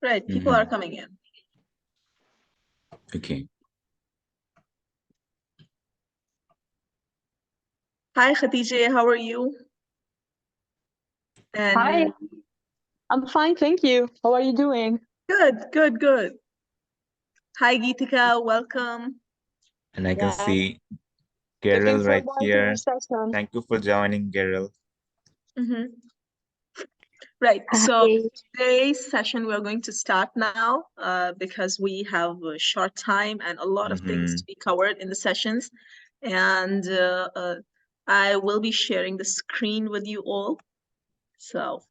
Right, people are coming in. Okay. Hi, Khatije, how are you? And Hi, I'm fine, thank you. How are you doing? good. Hi, Geetika, welcome. And I can Yeah, see looking Gerald right forward to here. your session. Thank you for joining, Gerald. Right, so Hi. today's session we're going to start now because we have a short time and a lot of things to be covered in the sessions. And I will be sharing the screen with you all. So,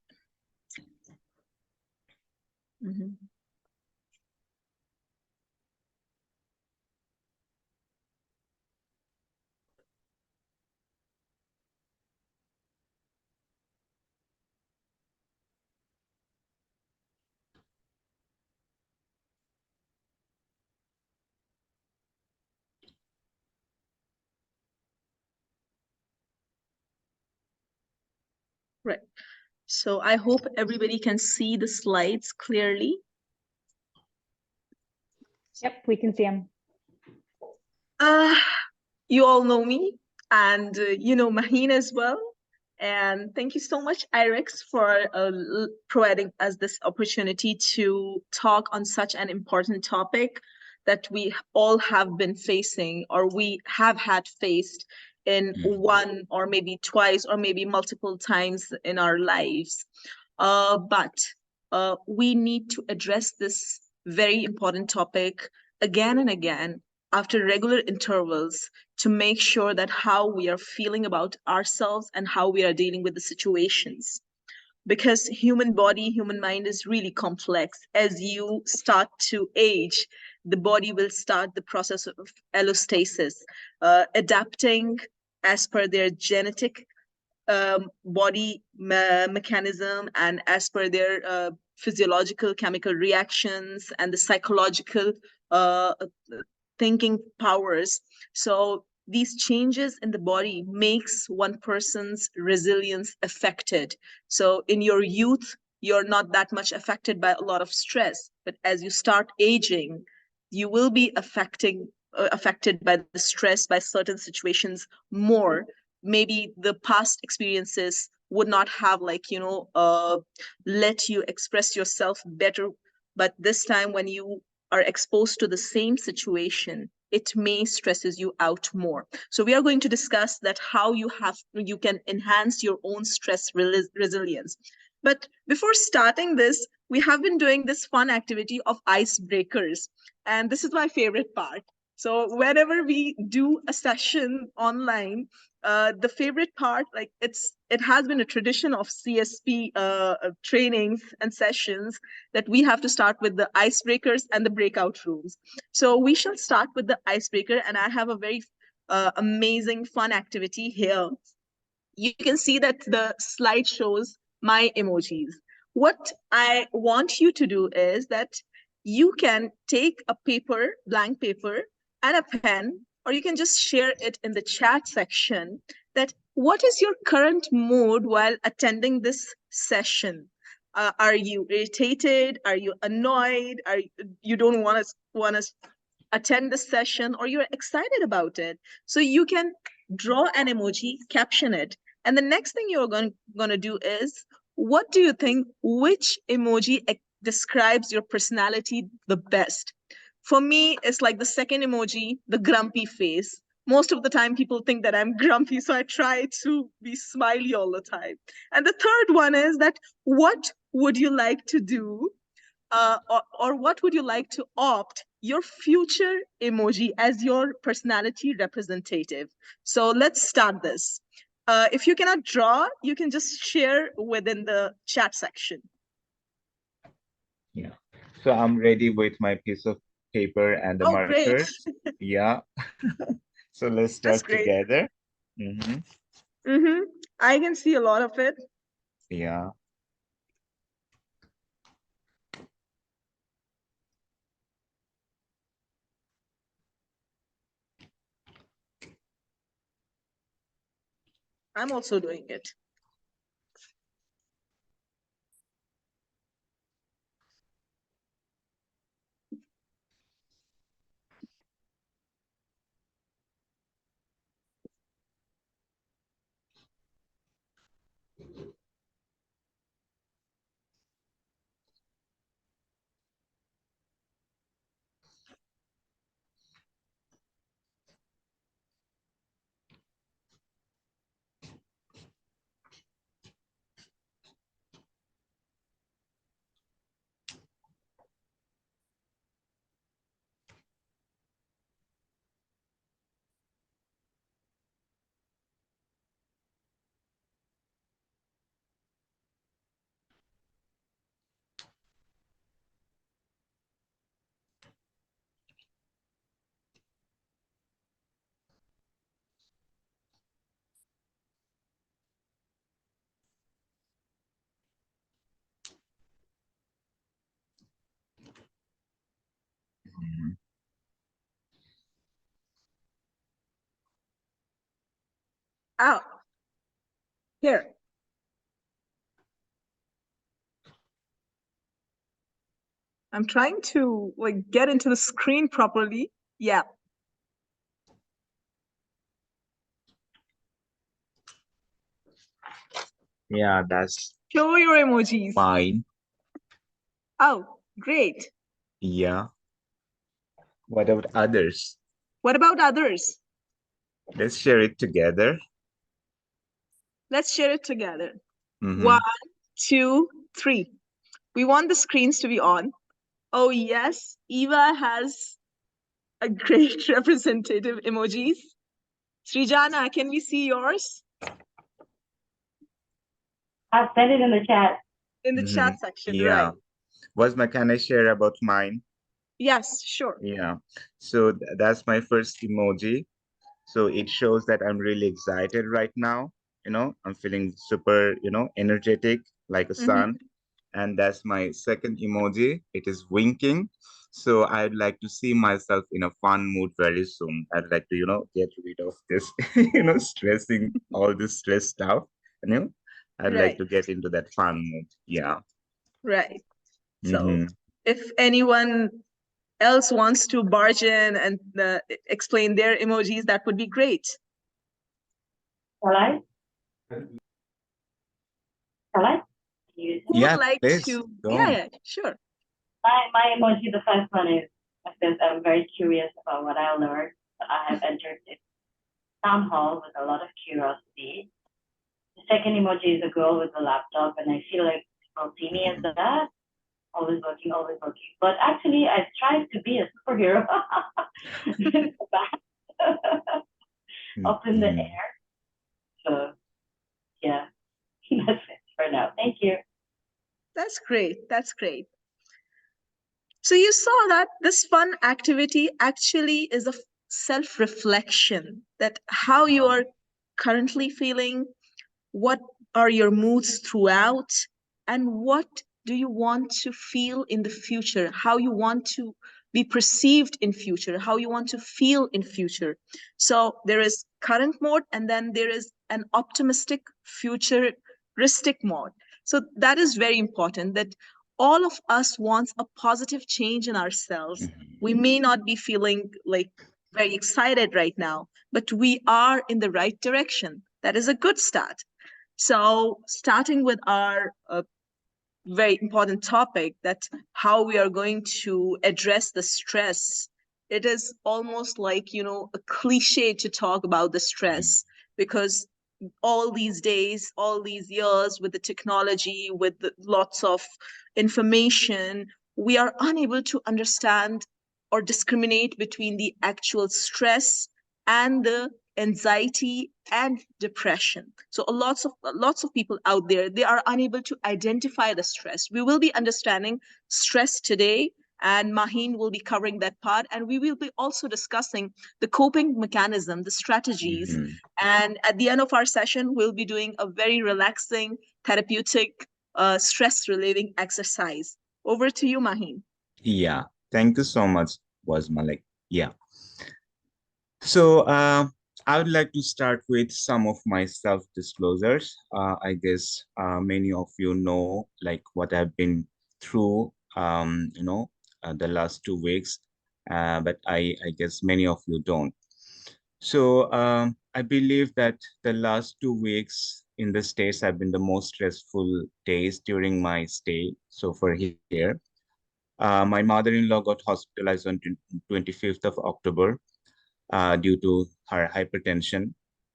right. So I hope everybody can see the slides clearly. Yep, we can see him. You all know me, and you know Mahin as well. And thank you so much, IREX, for providing us this opportunity to talk on such an important topic that we all have been facing, or we have had faced in one or maybe twice or maybe multiple times in our lives. But we need to address this very important topic again and again after regular intervals to make sure that how we are feeling about ourselves and how we are dealing with the situations, because human body, human mind is really complex. As you start to age, the body will start the process of allostasis, adapting as per their genetic body mechanism and as per their physiological chemical reactions and the psychological uh, thinking powers. So these changes in the body makes one person's resilience affected. So in your youth, you're not that much affected by a lot of stress, but as you start aging, you will be affected by the stress, by certain situations more. Maybe the past experiences would not have let you express yourself better, but this time when you are exposed to the same situation, it may stresses you out more. So we are going to discuss that how you can enhance your own stress resilience. But before starting this, we have been doing this fun activity of icebreakers, and this is my favorite part. So whenever we do a session online, the favorite part, like it has been a tradition of CSP trainings and sessions that we have to start with the icebreakers and the breakout rooms. So we shall start with the icebreaker, and I have a very amazing fun activity here. You can see that the slide shows my emojis. What I want you to do is that you can take a paper, blank paper, and a pen, or you can just share it in the chat section that what is your current mood while attending this session? Are you irritated? Are you annoyed? You don't want to attend the session, or you're excited about it? So you can draw an emoji, caption it, and the next thing you're going to do is, what do you think, which emoji describes your personality the best? For me, it's like the second emoji, the grumpy face. Most of the time, people think that I'm grumpy, so I try to be smiley all the time. And the third one is that, what would you like to do? Or what would you like to opt your future emoji as your personality representative? So let's start this. If you cannot draw, you can just share within the chat section. Yeah. So I'm ready with my piece of paper and the Oh, great. markers. Yeah. So let's That's start great. together. I can see a lot of it. Yeah. I'm also doing it. Ow. Here. I'm trying to like get into the screen properly. Yeah. Yeah, that's Show your emojis. fine. Oh, great. Yeah. What about others? What about others? Let's share it together. Let's share it together. Mm-hmm. 1, 2, 3. We want the screens to be on. Oh, yes. Eva has a great representative emojis. Srijana, can we see yours? I'll send it in the chat. In the Mm-hmm. chat section, Yeah. right? Wazma, can I share about mine? Yes, sure. Yeah. So that's my first emoji. So it shows that I'm really excited right now. I'm feeling super, energetic like a Mhm. sun. And that's my second emoji. It is winking. So I'd like to see myself in a fun mood very soon. I'd like to, get rid of this, stressing all this stress stuff. You know, I'd like Right, to get into that fun mood. Yeah. right. So Mm-hmm. if anyone else wants to barge in and explain their emojis, that would be great. Shall I? Shall I? Use it? Who would Yeah, like please to? go Yeah, on. yeah, sure. My emoji, the first one is because I'm very curious about what I learned. So I have entered this town hall with a lot of curiosity. The second emoji is a girl with a laptop, and I feel like people see me as that, always working, always working. But actually, I strive to be a superhero. Up in the Mhm. air. So, yeah, that's it for now. Thank you. That's great. That's great. So you saw that this fun activity actually is a self-reflection that how you are currently feeling, what are your moods throughout, and what do you want to feel in the future, how you want to be perceived in future, how you want to feel in future. So there is current mode and then there is an optimistic futuristic mode. So that is very important that all of us wants a positive change in ourselves. We may not be feeling like very excited right now, but we are in the right direction. That is a good start. So, starting with our very important topic, that how we are going to address the stress. It is almost like, a cliche to talk about the stress because all these days, all these years with the technology, with lots of information, we are unable to understand or discriminate between the actual stress and the anxiety and depression. So lots of people out there, they are unable to identify the stress. We will be understanding stress today, and Mahin will be covering that part, and we will be also discussing the coping mechanism, the strategies, Mhm. and at the end of our session, we'll be doing a very relaxing, therapeutic, stress relieving exercise. Over to you, Mahin. Yeah. Thank you so much, Wazma. Yeah. So I would like to start with some of my self-disclosures. I guess many of you know like what I've been through, the last 2 weeks, but I guess many of you don't. So I believe that the last 2 weeks in the States have been the most stressful days during my stay so far here. My mother-in-law got hospitalized on 25th of October due to her hypertension.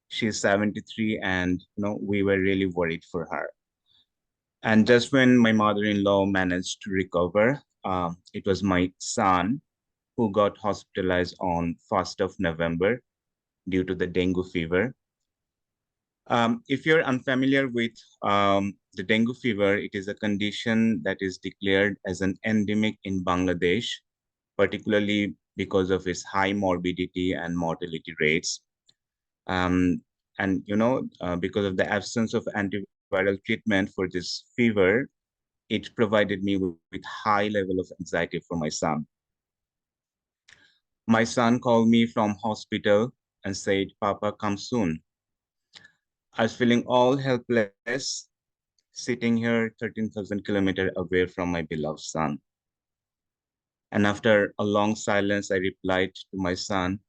She's 73 and we were really worried for her. And just when my mother-in-law managed to recover, it was my son who got hospitalized on 1st of November due to the dengue fever. If you're unfamiliar with the dengue fever, it is a condition that is declared as an endemic in Bangladesh, particularly because of its high morbidity and mortality rates. And because of the absence of antiviral treatment for this fever, it provided me with high level of anxiety for my son. My son called me from hospital and said, "Papa, come soon." I was feeling all helpless, sitting here 13,000 kilometers away from my beloved son. And after a long silence, I replied to my son,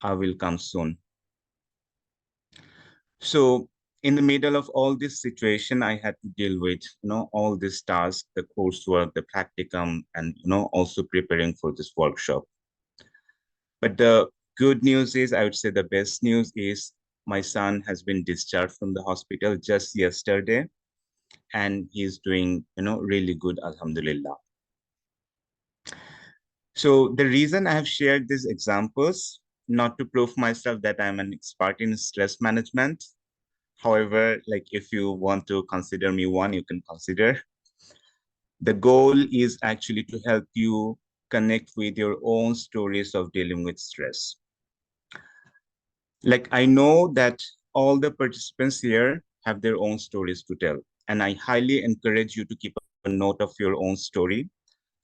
I will come soon. So in the middle of all this situation, I had to deal with, all these tasks, the coursework, the practicum, and, also preparing for this workshop. But the good news is, I would say the best news is my son has been discharged from the hospital just yesterday, and he's doing, really good, alhamdulillah. So the reason I have shared these examples, not to prove myself that I'm an expert in stress management. However, like if you want to consider me one, you can consider. The goal is actually to help you connect with your own stories of dealing with stress. Like I know that all the participants here have their own stories to tell, and I highly encourage you to keep a note of your own story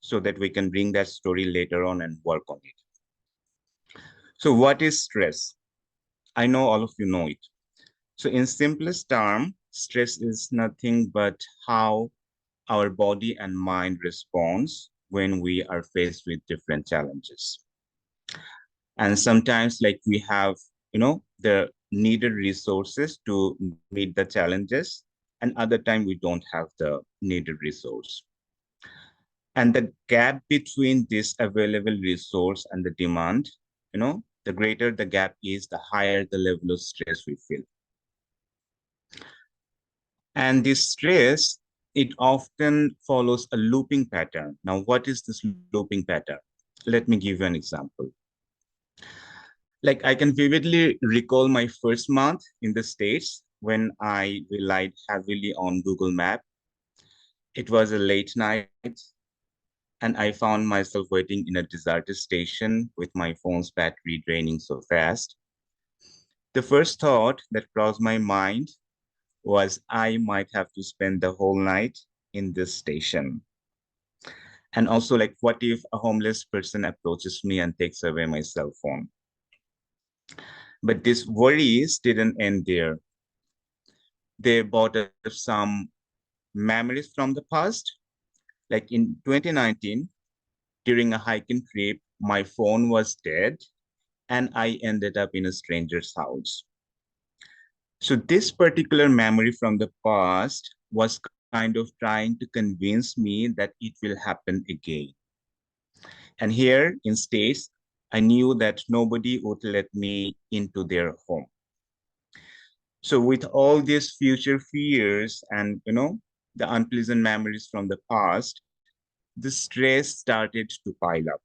so that we can bring that story later on and work on it. So what is stress? I know all of you know it. So in simplest term, stress is nothing but how our body and mind responds when we are faced with different challenges. And sometimes like we have, the needed resources to meet the challenges, and other time we don't have the needed resource. And the gap between this available resource and the demand, the greater the gap is, the higher the level of stress we feel. And this stress, it often follows a looping pattern. Now, what is this looping pattern? Let me give you an example. Like I can vividly recall my first month in the States when I relied heavily on Google Map. It was a late night and I found myself waiting in a deserted station with my phone's battery draining so fast. The first thought that crossed my mind was I might have to spend the whole night in this station. And also like, what if a homeless person approaches me and takes away my cell phone? But these worries didn't end there. They brought up some memories from the past. Like in 2019, during a hiking trip, my phone was dead and I ended up in a stranger's house. So this particular memory from the past was kind of trying to convince me that it will happen again. And here in States, I knew that nobody would let me into their home. So with all these future fears and, the unpleasant memories from the past, the stress started to pile up.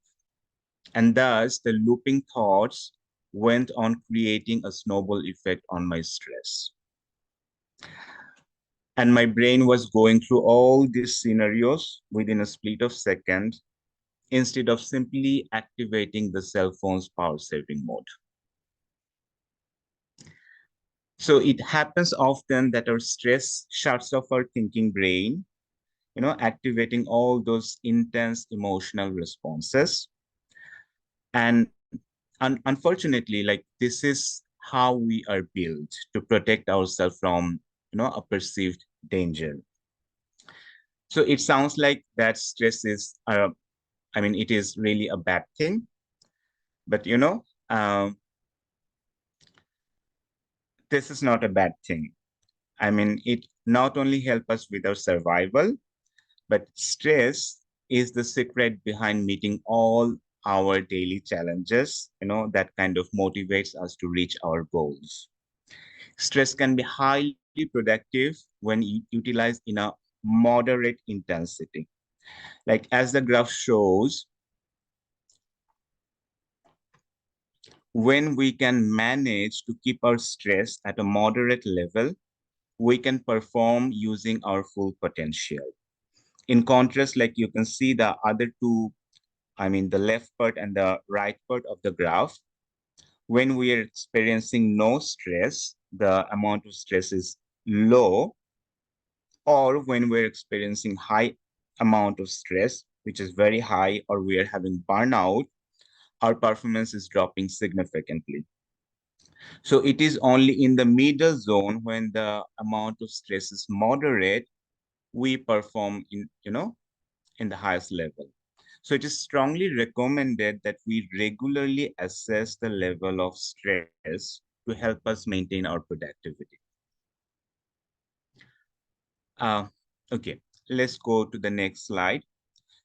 And thus the looping thoughts went on creating a snowball effect on my stress. And my brain was going through all these scenarios within a split of second instead of simply activating the cell phone's power saving mode. So it happens often that our stress shuts off our thinking brain, activating all those intense emotional responses. And unfortunately, like this is how we are built to protect ourselves from, a perceived danger. So it sounds like that stress is, it is really a bad thing, but this is not a bad thing. It not only helps us with our survival, but stress is the secret behind meeting all our daily challenges, that kind of motivates us to reach our goals. Stress can be highly productive when utilized in a moderate intensity. Like as the graph shows, when we can manage to keep our stress at a moderate level, we can perform using our full potential. In contrast, like you can see the other two, the left part and the right part of the graph, when we are experiencing no stress, the amount of stress is low, or when we're experiencing high amount of stress, which is very high, or we are having burnout, our performance is dropping significantly. So it is only in the middle zone when the amount of stress is moderate, we perform in the highest level. So it is strongly recommended that we regularly assess the level of stress to help us maintain our productivity. Uh, okay, let's go to the next slide.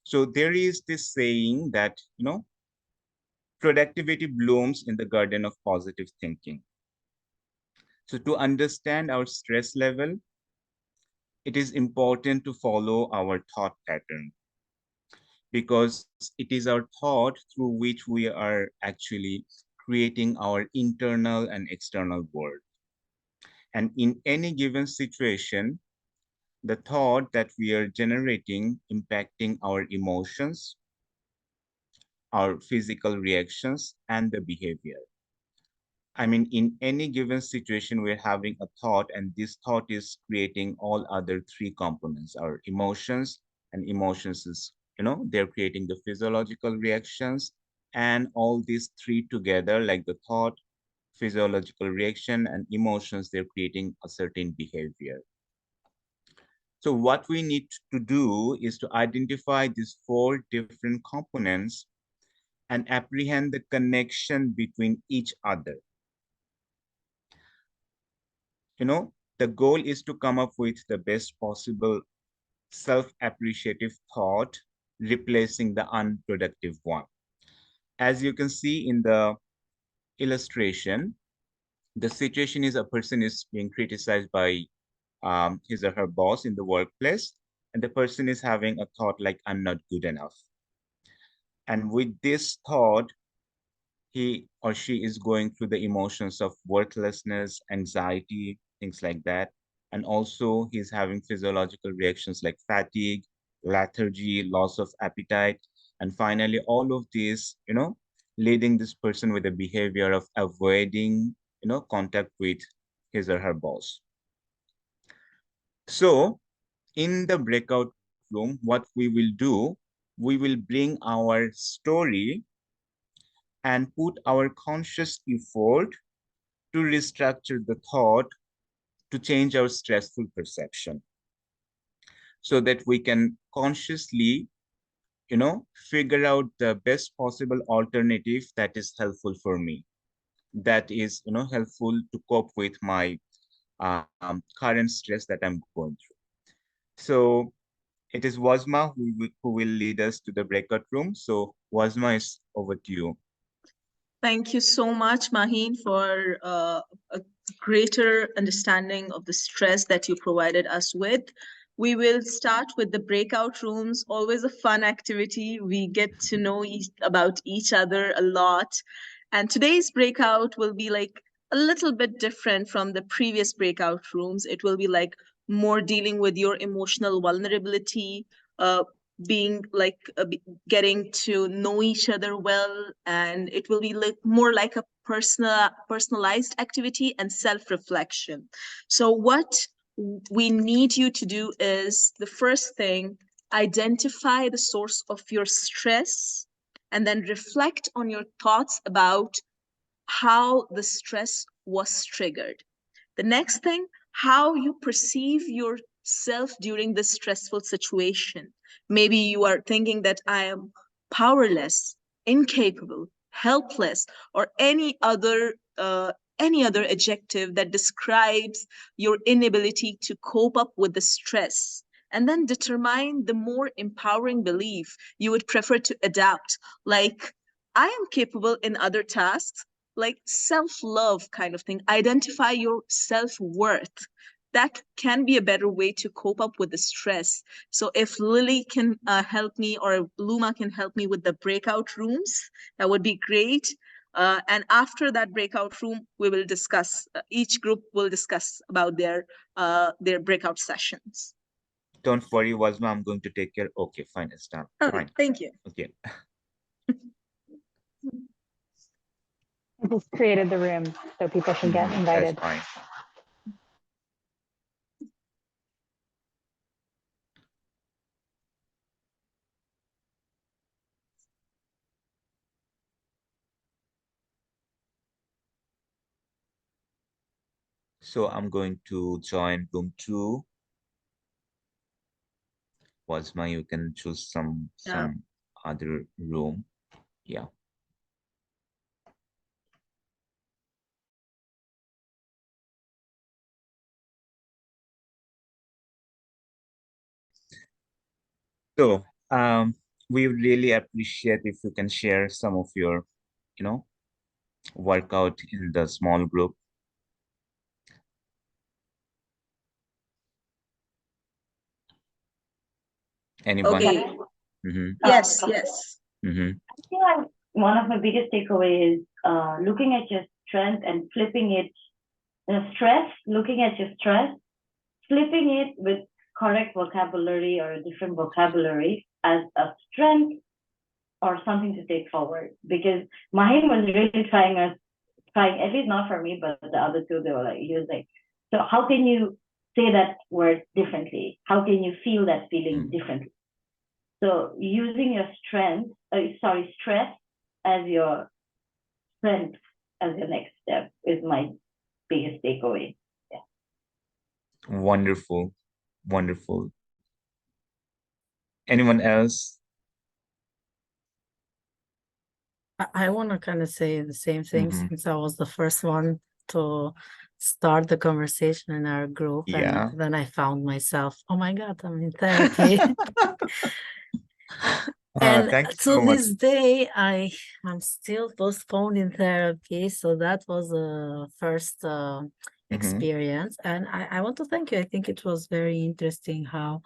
So there is this saying that, productivity blooms in the garden of positive thinking. So to understand our stress level, it is important to follow our thought pattern, because it is our thought through which we are actually creating our internal and external world. And in any given situation, the thought that we are generating impacting our emotions, our physical reactions, and the behavior. I mean, in any given situation, we're having a thought, and this thought is creating all other three components, our emotions, and emotions is, they're creating the physiological reactions, and all these three together, like the thought, physiological reaction, and emotions, they're creating a certain behavior. So what we need to do is to identify these four different components and apprehend the connection between each other. The goal is to come up with the best possible self-appreciative thought, replacing the unproductive one. As you can see in the illustration, the situation is a person is being criticized by his or her boss in the workplace, and the person is having a thought like, I'm not good enough. And with this thought, he or she is going through the emotions of worthlessness, anxiety, things like that. And also he's having physiological reactions like fatigue, lethargy, loss of appetite. And finally, all of these, leading this person with a behavior of avoiding, contact with his or her boss. So in the breakout room, what we will do, we will bring our story and put our conscious effort to restructure the thought to change our stressful perception, so that we can consciously, figure out the best possible alternative that is helpful for me, that is, helpful to cope with my current stress that I'm going through. So it is Wazma who will lead us to the breakout room. So Wazma, is over to you. Thank you so much, Mahin, for a greater understanding of the stress that you provided us with. We will start with the breakout rooms, always a fun activity. We get to know about each other a lot. And today's breakout will be like a little bit different from the previous breakout rooms. It will be like more dealing with your emotional vulnerability, uh, being like getting to know each other well, and it will be like more like a personalized activity and self-reflection. So what we need you to do is, the first thing, identify the source of your stress and then reflect on your thoughts about how the stress was triggered. The next thing, how you perceive yourself during this stressful situation. Maybe you are thinking that I am powerless, incapable, helpless, or any other adjective that describes your inability to cope up with the stress. And then determine the more empowering belief you would prefer to adapt, like I am capable in other tasks, like self-love kind of thing. Identify your self-worth. That can be a better way to cope up with the stress. So if Lily can help me, or Luma can help me with the breakout rooms, that would be great. And after that breakout room, we will discuss, each group will discuss about their breakout sessions. Don't worry, Wazma, I'm going to take care. Okay, fine, it's done. Oh, Fine. thank you. Okay. I just created the room so people can get invited. That's fine. So I'm going to join room 2. Wazma, you can choose Yeah. some other room. Yeah. So we would really appreciate if you can share some of your, you know, workout in the small group. Anyone? Okay. Mm-hmm. Yes, yes. Mm-hmm. I feel like one of my biggest takeaways is looking at your strength and flipping it, looking at your stress, flipping it with correct vocabulary or a different vocabulary as a strength or something to take forward. Because Mahin was really trying, at least not for me, but the other two, he was like, so how can you say that word differently? How can you feel that feeling differently? So using your stress as your strength as your next step is my biggest takeaway. Yeah. Wonderful. Wonderful. Anyone else? I want to kind of say the same thing Mm-hmm. since I was the first one to start the conversation in our group. Yeah. And then I found myself, oh my God, I'm in therapy. And Thank you to so much. this day, I'm still postponing therapy. So that was a first experience. And I want to thank you. I think it was very interesting how,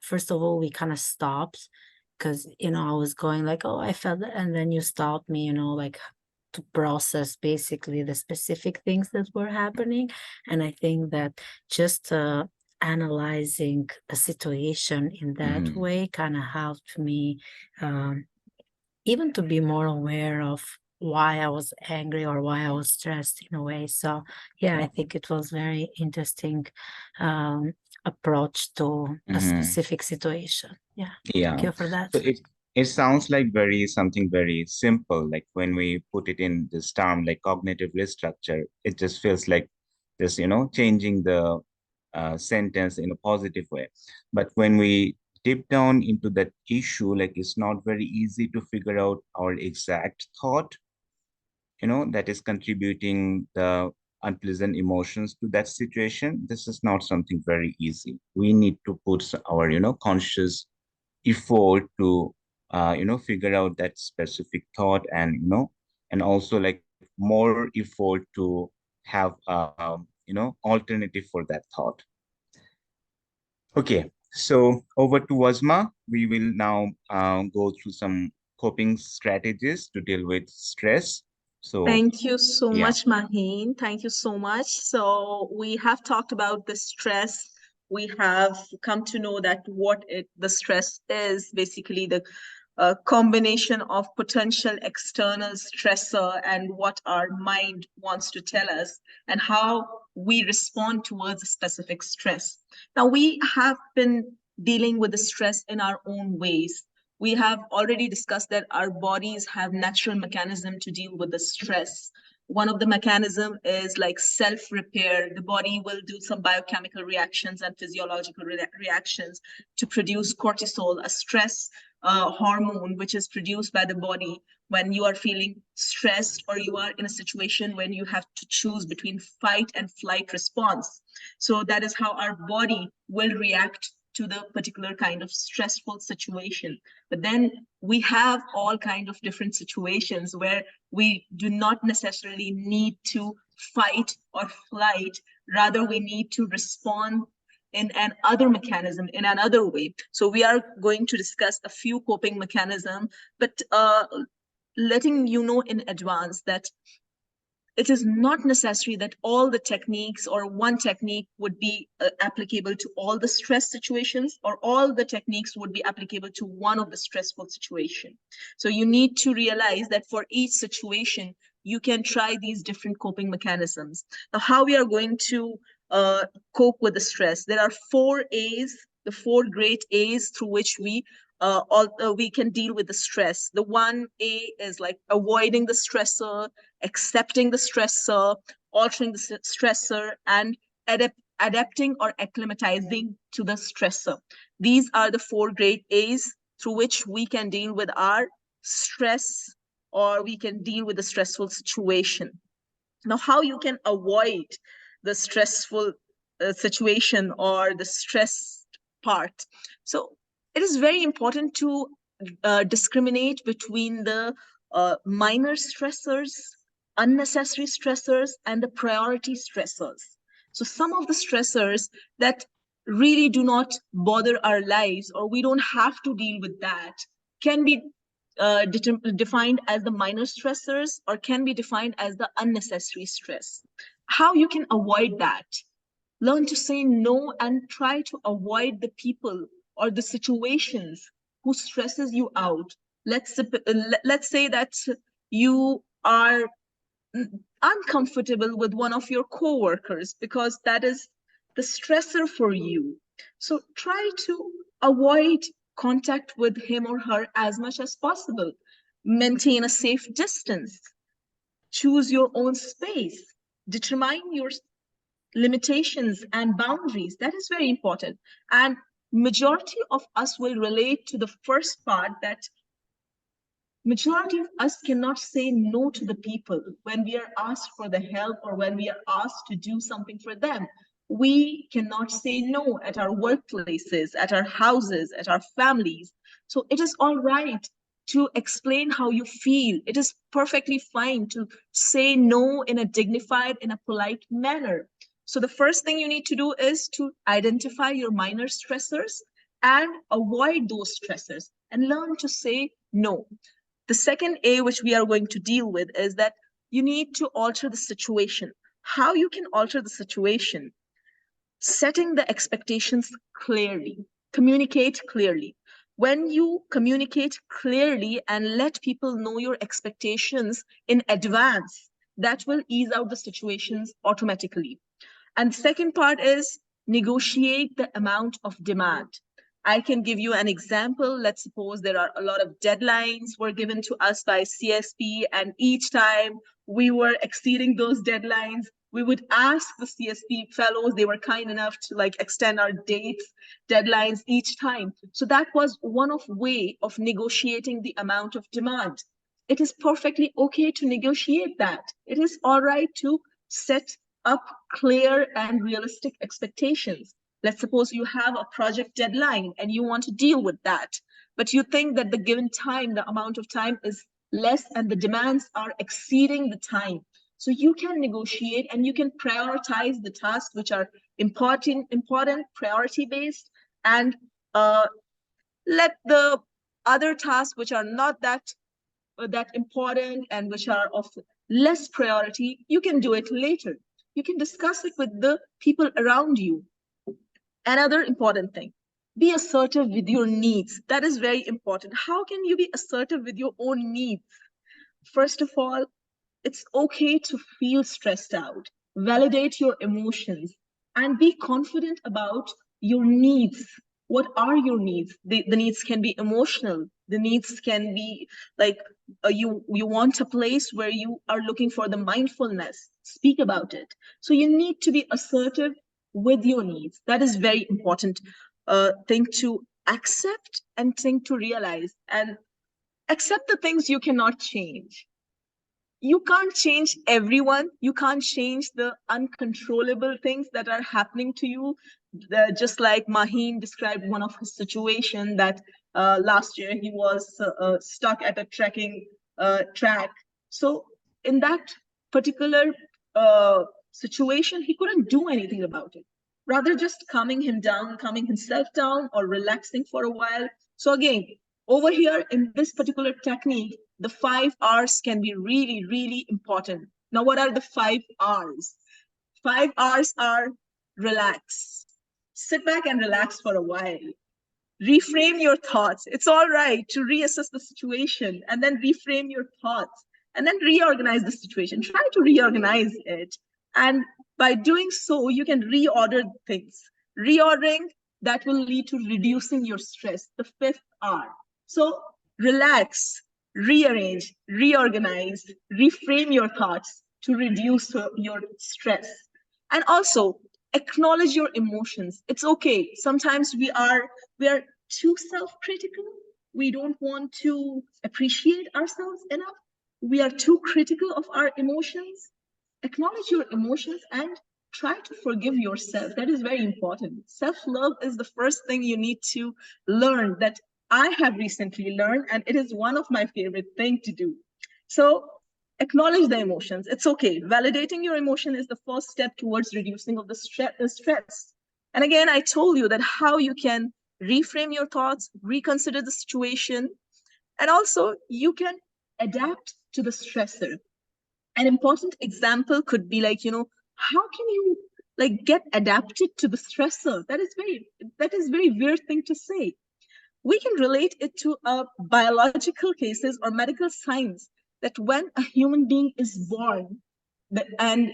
first of all, we kind of stopped because, I was going like, oh, I felt that. And then you stopped me, like to process basically the specific things that were happening. And I think that just analyzing a situation in that way kind of helped me even to be more aware of why I was angry or why I was stressed in a way. So yeah, I think it was very interesting approach to a specific situation. Yeah. Yeah. Thank you for that. So it sounds like something very simple. Like when we put it in this term, like cognitive restructure, it just feels like just, changing the sentence in a positive way. But when we deep down into that issue, like it's not very easy to figure out our exact thought, that is contributing the unpleasant emotions to that situation. This is not something very easy. We need to put our, conscious effort to figure out that specific thought, and and also like more effort to have alternative for that thought. Okay, so over to Wazma. We will now go through some coping strategies to deal with stress. So Thank you so yeah. much, Mahin. Thank you so much. So we have talked about the stress. We have come to know that the stress is basically the combination of potential external stressor and what our mind wants to tell us and how we respond towards a specific stress. Now, we have been dealing with the stress in our own ways. We have already discussed that our bodies have natural mechanism to deal with the stress. One of the mechanism is like self-repair. The body will do some biochemical reactions and physiological reactions to produce cortisol, a stress hormone, which is produced by the body when you are feeling stressed or you are in a situation when you have to choose between fight and flight response. So that is how our body will react to the particular kind of stressful situation. But then we have all kind of different situations where we do not necessarily need to fight or flight. Rather, we need to respond in another mechanism, in another way. So we are going to discuss a few coping mechanism, but letting you know in advance that it is not necessary that all the techniques or one technique would be applicable to all the stress situations, or all the techniques would be applicable to one of the stressful situation. So you need to realize that for each situation, you can try these different coping mechanisms. Now, how we are going to cope with the stress? There are 4 A's, the 4 great A's through which we we can deal with the stress. The 1A is like avoiding the stressor, accepting the stressor, altering the stressor, and adapting or acclimatizing to the stressor. These are the 4 great A's through which we can deal with our stress, or we can deal with the stressful situation. Now, how you can avoid the stressful situation or the stress part. So it is very important to discriminate between the minor stressors, unnecessary stressors, and the priority stressors. So some of the stressors that really do not bother our lives, or we don't have to deal with that, can be defined as the minor stressors, or can be defined as the unnecessary stress. How you can avoid that? Learn to say no and try to avoid the people or the situations who stresses you out. Let's say that you are uncomfortable with one of your coworkers because that is the stressor for you. So try to avoid contact with him or her as much as possible. Maintain a safe distance. Choose your own space. Determine your limitations and boundaries. That is very important. And majority of us will relate to the first part, that majority of us cannot say no to the people when we are asked for the help or when we are asked to do something for them. We cannot say no at our workplaces, at our houses, at our families. So it is all right to explain how you feel. It is perfectly fine to say no in a dignified, in a polite manner. So the first thing you need to do is to identify your minor stressors and avoid those stressors and learn to say no. The second A, which we are going to deal with, is that you need to alter the situation. How you can alter the situation? Setting the expectations clearly. Communicate clearly. When you communicate clearly and let people know your expectations in advance, that will ease out the situations automatically. And the second part is negotiate the amount of demand. I can give you an example. Let's suppose there are a lot of deadlines were given to us by CSP, and each time we were exceeding those deadlines, we would ask the CSP fellows, they were kind enough to like extend our dates, deadlines each time. So that was one of way of negotiating the amount of demand. It is perfectly okay to negotiate that. It is all right to set up clear and realistic expectations. Let's suppose you have a project deadline and you want to deal with that, but you think that the given time, the amount of time is less and the demands are exceeding the time. So you can negotiate and you can prioritize the tasks which are important, priority based, and let the other tasks which are not that important and which are of less priority, you can do it later. You can discuss it with the people around you. Another important thing, be assertive with your needs. That is very important. How can you be assertive with your own needs? First of all, it's okay to feel stressed out. Validate your emotions and be confident about your needs. What are your needs? The needs can be emotional. The needs can be like you want a place where you are looking for the mindfulness. Speak about it. So you need to be assertive with your needs. That is very important thing to accept and thing to realize, and accept the things you cannot change. You can't change everyone. You can't change the uncontrollable things that are happening to you. Just like Mahin described one of his situation that last year he was stuck at a trekking track. So in that particular situation, he couldn't do anything about it. Rather just calming himself down or relaxing for a while. So again, over here in this particular technique, the 5 R's can be really, really important. Now, what are the 5 R's? 5 R's are relax. Sit back and relax for a while. Reframe your thoughts. It's all right to reassess the situation and then reframe your thoughts and then reorganize the situation. Try to reorganize it. And by doing so, you can reorder things. Reordering that will lead to reducing your stress. The fifth R. So relax, rearrange, reorganize, reframe your thoughts to reduce your stress. And also acknowledge your emotions. It's okay. Sometimes we are too self-critical. We don't want to appreciate ourselves enough. We are too critical of our emotions. Acknowledge your emotions and try to forgive yourself. That is very important. Self-love is the first thing you need to learn, that I have recently learned, and it is one of my favorite things to do. So acknowledge the emotions. It's okay. Validating your emotion is the first step towards reducing of the stress. And again, I told you that how you can reframe your thoughts, reconsider the situation, and also you can adapt to the stressor. An important example could be like, how can you like get adapted to the stressor? That is very weird thing to say. We can relate it to biological cases or medical science, that when a human being is born, and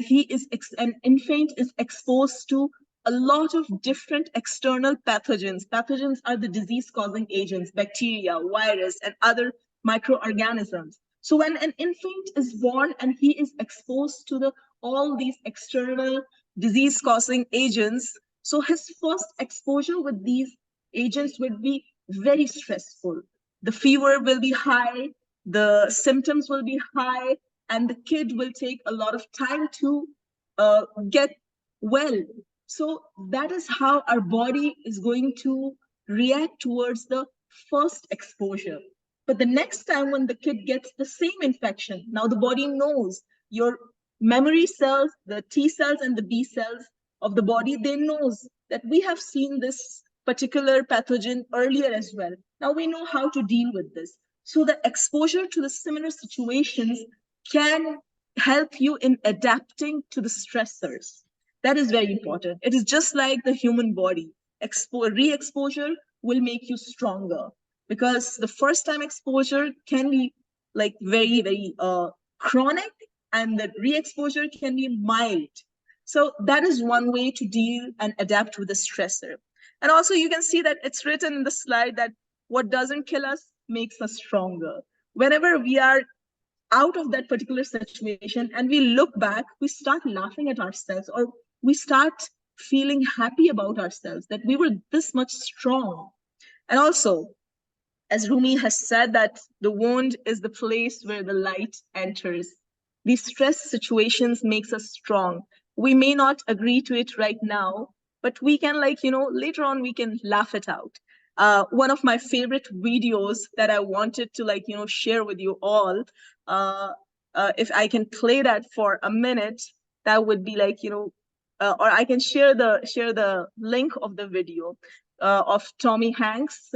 an infant is exposed to a lot of different external pathogens. Pathogens are the disease causing agents, bacteria, virus, and other microorganisms. So when an infant is born and he is exposed to all these external disease causing agents, so his first exposure with these agents would be very stressful. The fever will be high, the symptoms will be high, and the kid will take a lot of time to get well. So that is how our body is going to react towards the first exposure. But the next time when the kid gets the same infection, now the body knows, your memory cells, the T cells and the B cells of the body, they knows that we have seen this particular pathogen earlier as well. Now we know how to deal with this. So the exposure to the similar situations can help you in adapting to the stressors. That is very important. It is just like the human body. Re-exposure will make you stronger, because the first time exposure can be like very, very chronic, and the re-exposure can be mild. So that is one way to deal and adapt with the stressor. And also you can see that it's written in the slide that what doesn't kill us makes us stronger. Whenever we are out of that particular situation and we look back, we start laughing at ourselves, or we start feeling happy about ourselves that we were this much strong. And also, as Rumi has said, that the wound is the place where the light enters. These stress situations makes us strong. We may not agree to it right now, but we can later on we can laugh it out. One of my favorite videos that I wanted to share with you all, uh, if I can play that for a minute, that would be or I can share the link of the video of Tom Hanks,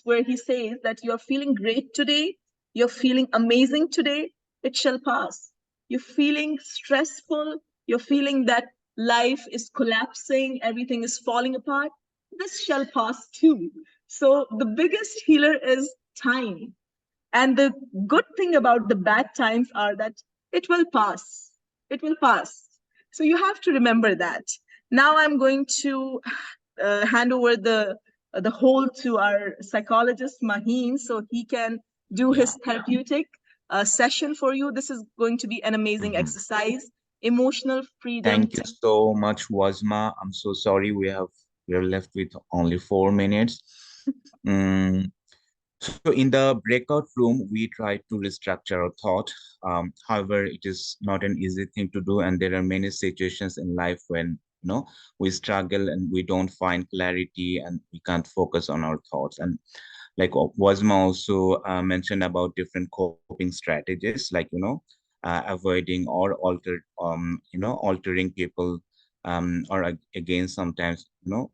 where he says that you're feeling great today, you're feeling amazing today, it shall pass. You're feeling stressful, you're feeling that life is collapsing, everything is falling apart, this shall pass too. So the biggest healer is time. And the good thing about the bad times are that it will pass. It will pass. So you have to remember that. Now I'm going to hand over the whole to our psychologist Mahin, so he can do his therapeutic session for you. This is going to be an amazing exercise. Emotional freedom. Thank you so much, Wazma. I'm so sorry we're left with only 4 minutes. So in the breakout room, we try to restructure our thought. However, it is not an easy thing to do, and there are many situations in life when we struggle and we don't find clarity and we can't focus on our thoughts. And like Wazma also mentioned about different coping strategies, like avoiding or altering people, or again sometimes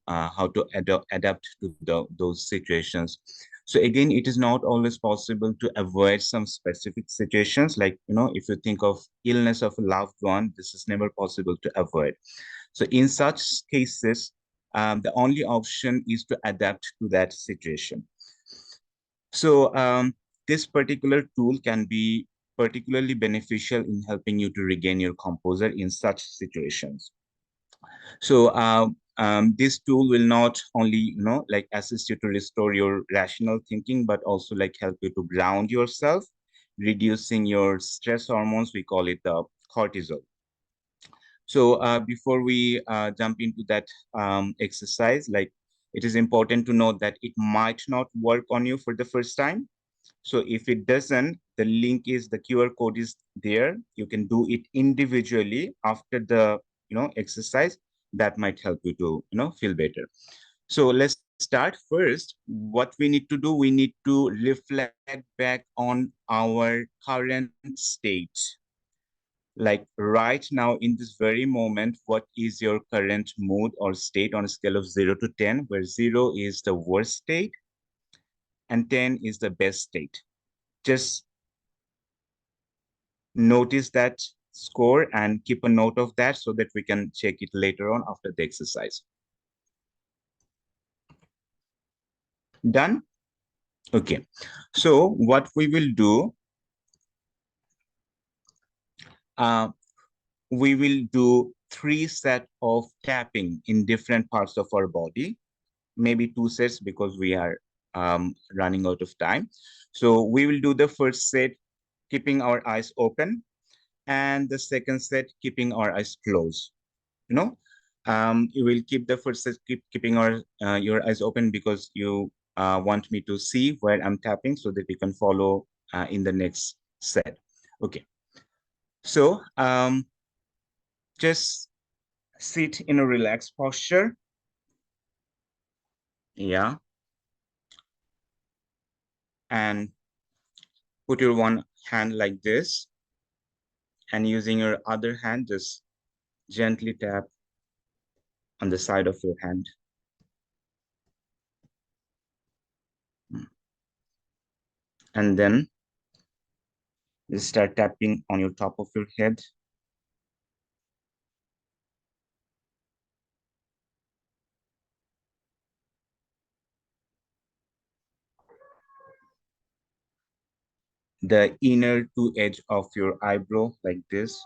how to adapt to those situations. So again, it is not always possible to avoid some specific situations. Like if you think of illness of a loved one, this is never possible to avoid. So in such cases, the only option is to adapt to that situation. So this particular tool can be particularly beneficial in helping you to regain your composure in such situations. So this tool will not only, like assist you to restore your rational thinking, but also like help you to ground yourself, reducing your stress hormones. We call it the cortisol. So before we jump into that exercise, like it is important to note that it might not work on you for the first time. So if it doesn't, the link is, the QR code is there. You can do it individually after the, exercise. That might help you to, feel better. So let's start first. What we need to do, we need to reflect back on our current state. Like right now in this very moment, what is your current mood or state on a scale of 0 to 10, where 0 is the worst state and 10 is the best state? Just notice that score and keep a note of that so that we can check it later on after the exercise. Done? Okay. So what we will do, we will do 3 sets of tapping in different parts of our body, maybe 2 sets because we are running out of time. So we will do the first set keeping our eyes open, and the second set keeping our eyes closed. You will keep the first set, keeping your eyes open because you want me to see where I'm tapping so that you can follow in the next set. Okay. So just sit in a relaxed posture. Yeah. And put your one hand like this, and using your other hand, just gently tap on the side of your hand. And then just start tapping on your top of your head. The inner two edge of your eyebrow like this.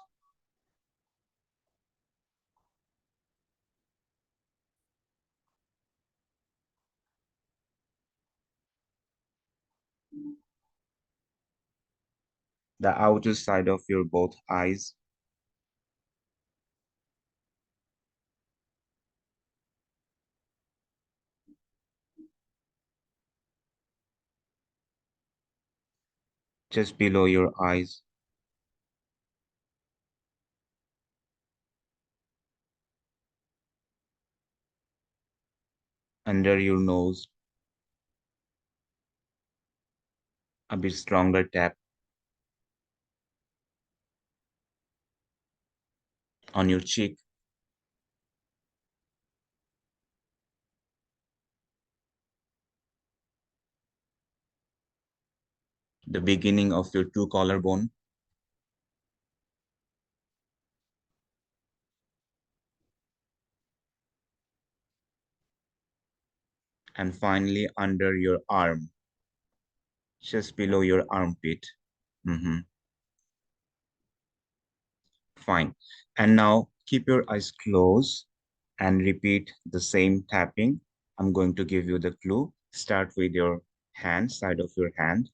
The outer side of your both eyes. Just below your eyes. Under your nose. A bit stronger tap. On your cheek. The beginning of your two collarbone. And finally under your arm. Just below your armpit. Fine. And now keep your eyes closed and repeat the same tapping. I'm going to give you the clue. Start with your hand, side of your hand.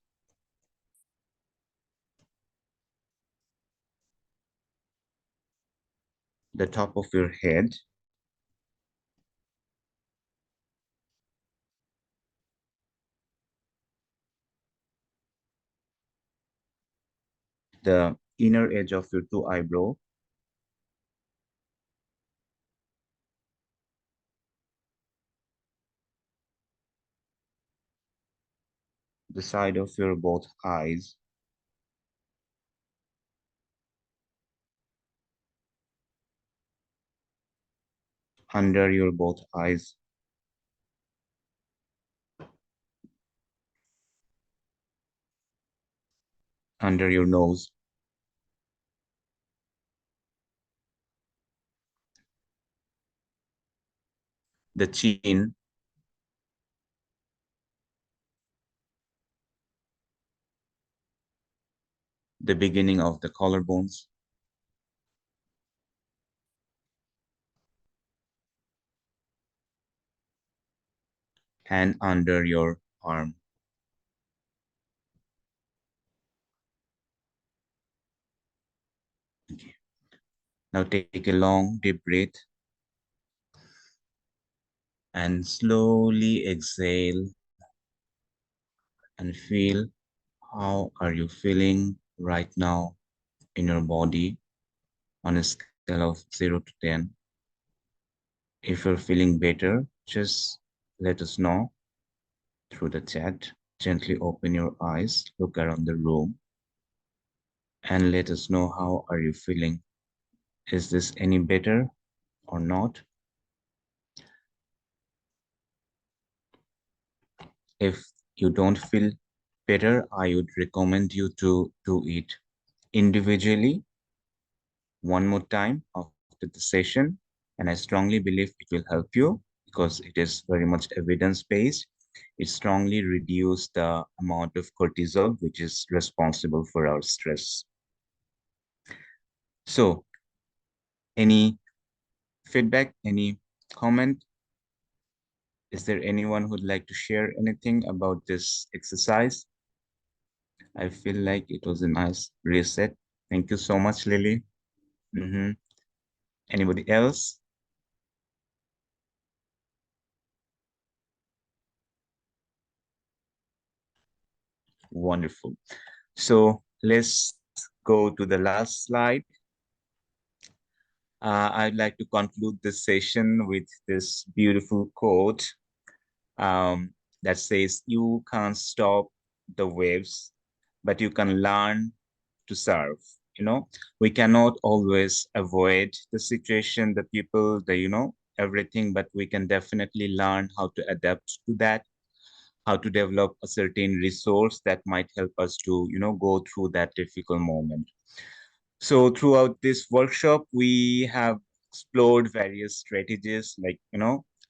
The top of your head. The inner edge of your two eyebrow. The side of your both eyes. Under your both eyes. Under your nose. The chin. The beginning of the collarbones. hand under your arm. Okay. Now take a long deep breath and slowly exhale and feel how are you feeling right now in your body on a scale of 0 to 10. If you're feeling better, just let us know through the chat. Gently open your eyes, look around the room, and let us know how are you feeling. Is this any better or not? If you don't feel better, I would recommend you to do it individually one more time after the session. And I strongly believe it will help you because it is very much evidence-based. It strongly reduces the amount of cortisol, which is responsible for our stress. So, any feedback, any comment? Is there anyone who'd like to share anything about this exercise? I feel like it was a nice reset. Thank you so much, Lily. Anybody else? Wonderful. So let's go to the last slide. I'd like to conclude this session with this beautiful quote that says, "You can't stop the waves, but you can learn to surf." You know, we cannot always avoid the situation, the people, everything, but we can definitely learn how to adapt to that, how to develop a certain resource that might help us to, go through that difficult moment. So throughout this workshop, we have explored various strategies, like,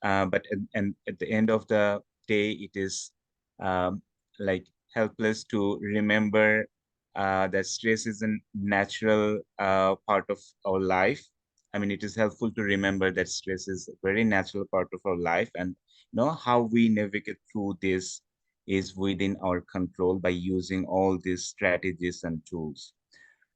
but and at the end of the day, it is like helpless to remember that stress is a natural part of our life. I mean, it is helpful to remember that stress is a very natural part of our life, and how we navigate through this is within our control by using all these strategies and tools.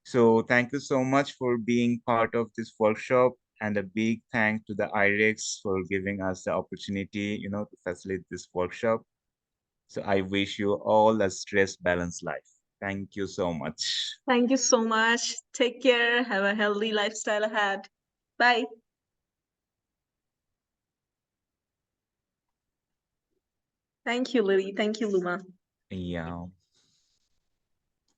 So thank you so much for being part of this workshop, and a big thank to the IREX for giving us the opportunity, to facilitate this workshop. So I wish you all a stress balanced life. Thank you so much. Thank you so much. Take care. Have a healthy lifestyle ahead. Bye. Thank you, Lily. Thank you, Luma. Yeah.